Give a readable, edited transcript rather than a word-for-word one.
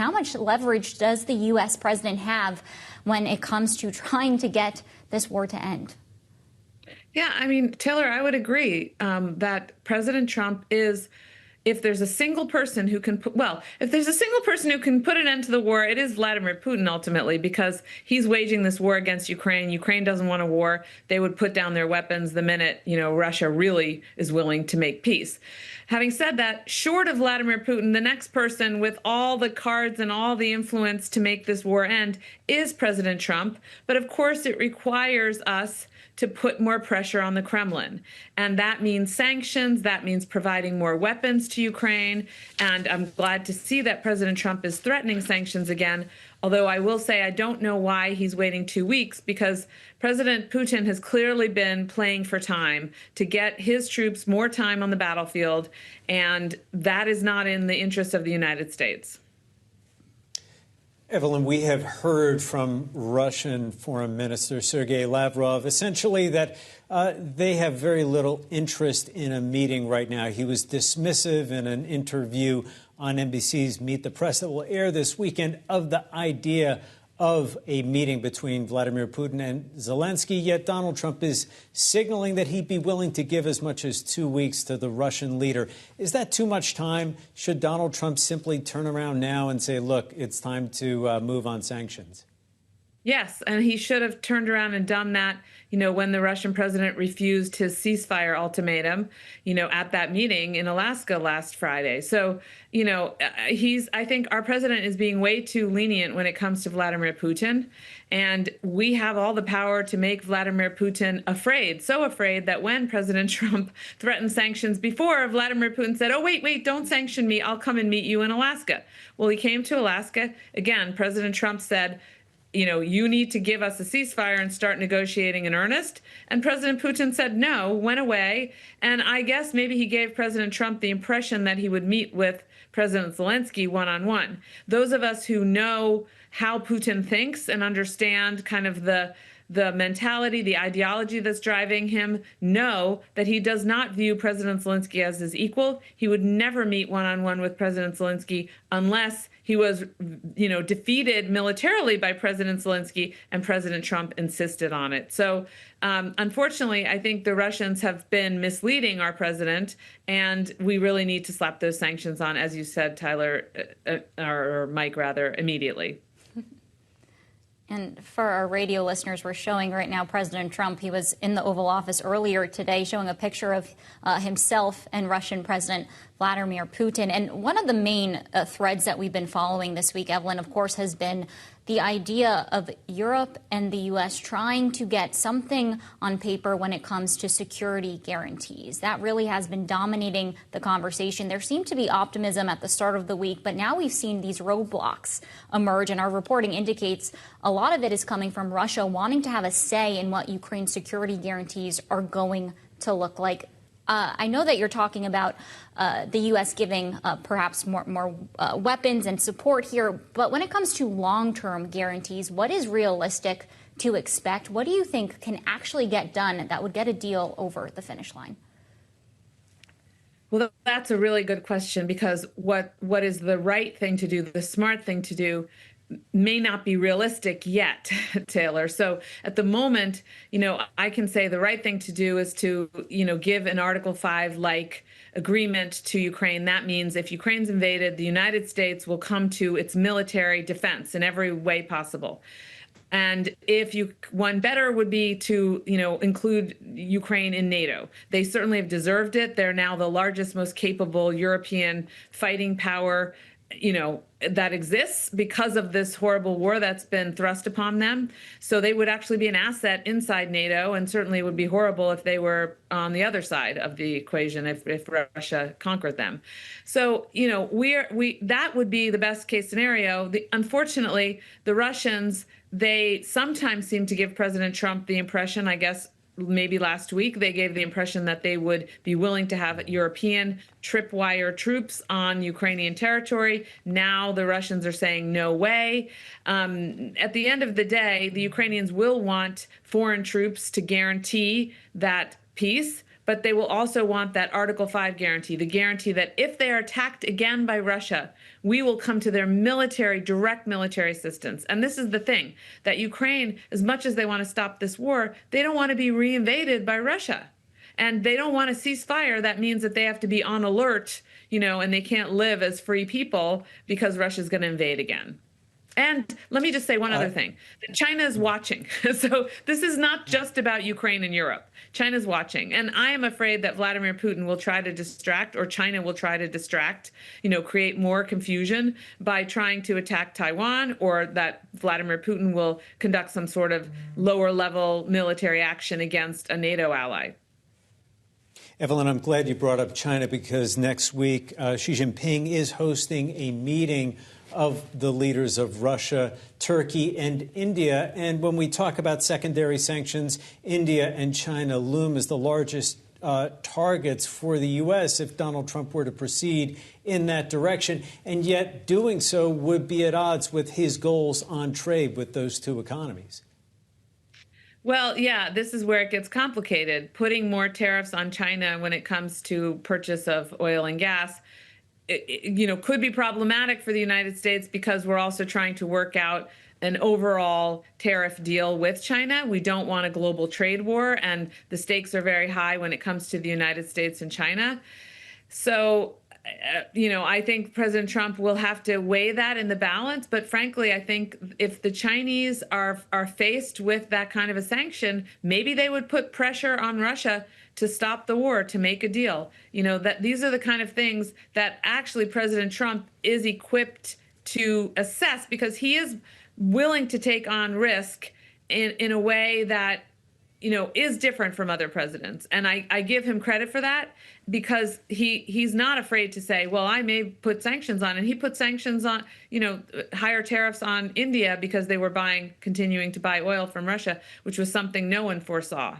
how much leverage does the U.S. president have when it comes to trying to get this war to end? Yeah, I mean, Taylor, I would agree that President Trump is, if there's a single person who can if there's a single person who can put an end to the war, it is Vladimir Putin ultimately, because he's waging this war against Ukraine. Ukraine doesn't want a war. They would put down their weapons the minute, Russia really is willing to make peace. Having said that, short of Vladimir Putin, the next person with all the cards and all the influence to make this war end is President Trump. But of course, it requires us to put more pressure on the Kremlin. And that means sanctions, that means providing more weapons to Ukraine. And I'm glad to see that President Trump is threatening sanctions again. Although I will say I don't know why he's waiting 2 weeks, because President Putin has clearly been playing for time to get his troops more time on the battlefield. And that is not in the interest of the United States. Evelyn, we have heard from Russian Foreign Minister Sergei Lavrov essentially that they have very little interest in a meeting right now. He was dismissive in an interview on NBC's Meet the Press that will air this weekend of the idea of a meeting between Vladimir Putin and Zelensky. Yet Donald Trump is signaling that he'd be willing to give as much as 2 weeks to the Russian leader. Is that too much time? Should Donald Trump simply turn around now and say, look, it's time to move on sanctions? Yes, and he should have turned around and done that, when the Russian president refused his ceasefire ultimatum, at that meeting in Alaska last Friday. So, I think our president is being way too lenient when it comes to Vladimir Putin. And we have all the power to make Vladimir Putin afraid, so afraid that when President Trump threatened sanctions before, Vladimir Putin said, oh, wait, don't sanction me. I'll come and meet you in Alaska. Well, he came to Alaska. Again, President Trump said, you need to give us a ceasefire and start negotiating in earnest. And President Putin said no, went away. And I guess maybe he gave President Trump the impression that he would meet with President Zelensky one-on-one. Those of us who know how Putin thinks and understand kind of the mentality, the ideology that's driving him, know that he does not view President Zelensky as his equal. He would never meet one-on-one with President Zelensky unless he was, defeated militarily by President Zelensky, and President Trump insisted on it. So, unfortunately, I think the Russians have been misleading our president, and we really need to slap those sanctions on, as you said, Tyler, or Mike, rather, immediately. And for our radio listeners, we're showing right now President Trump. He was in the Oval Office earlier today showing a picture of himself and Russian President Vladimir Putin. And one of the main threads that we've been following this week, Evelyn, of course, has been the idea of Europe and the U.S. trying to get something on paper when it comes to security guarantees. That really has been dominating the conversation. There seemed to be optimism at the start of the week, but now we've seen these roadblocks emerge, and our reporting indicates a lot of it is coming from Russia wanting to have a say in what Ukraine's security guarantees are going to look like. I know that you're talking about the U.S. giving perhaps more weapons and support here, but when it comes to long-term guarantees, what is realistic to expect? What do you think can actually get done that would get a deal over the finish line? Well, that's a really good question, because what is the right thing to do, the smart thing to do, may not be realistic yet, Taylor. So at the moment, I can say the right thing to do is to, give an Article 5-like agreement to Ukraine. That means if Ukraine's invaded, the United States will come to its military defense in every way possible. And one better would be to, include Ukraine in NATO. They certainly have deserved it. They're now the largest, most capable European fighting power that exists because of this horrible war that's been thrust upon them. So they would actually be an asset inside NATO, and certainly it would be horrible if they were on the other side of the equation, if Russia conquered them. So, that would be the best case scenario. Unfortunately, the Russians, they sometimes seem to give President Trump the impression, I guess, maybe last week, they gave the impression that they would be willing to have European tripwire troops on Ukrainian territory. Now the Russians are saying no way. At the end of the day, the Ukrainians will want foreign troops to guarantee that peace. but they will also want that Article 5 guarantee, the guarantee that if they are attacked again by Russia, we will come to their direct military assistance. And this is the thing, that Ukraine, as much as they want to stop this war, they don't want to be reinvaded by Russia. And they don't want a ceasefire. That means that they have to be on alert, and they can't live as free people because Russia's going to invade again. And let me just say one other thing. China is watching. So this is not just about Ukraine and Europe. China's watching. And I am afraid that Vladimir Putin will try to distract, or China will try to distract, create more confusion by trying to attack Taiwan, or that Vladimir Putin will conduct some sort of lower level military action against a NATO ally. Evelyn, I'm glad you brought up China, because next week Xi Jinping is hosting a meeting of the leaders of Russia, Turkey, and India. And when we talk about secondary sanctions, India and China loom as the largest targets for the U.S. if Donald Trump were to proceed in that direction. And yet doing so would be at odds with his goals on trade with those two economies. Well, yeah, this is where it gets complicated. Putting more tariffs on China when it comes to purchase of oil and gas, could be problematic for the United States, because we're also trying to work out an overall tariff deal with China. We don't want a global trade war, and the stakes are very high when it comes to the United States and China. So, I think President Trump will have to weigh that in the balance. But frankly, I think if the Chinese are faced with that kind of a sanction, maybe they would put pressure on Russia to stop the war, to make a deal. That these are the kind of things that actually President Trump is equipped to assess, because he is willing to take on risk in a way that, is different from other presidents. And I give him credit for that, because he's not afraid to say, well, I may put sanctions on. And he put sanctions on, higher tariffs on India because they were continuing to buy oil from Russia, which was something no one foresaw.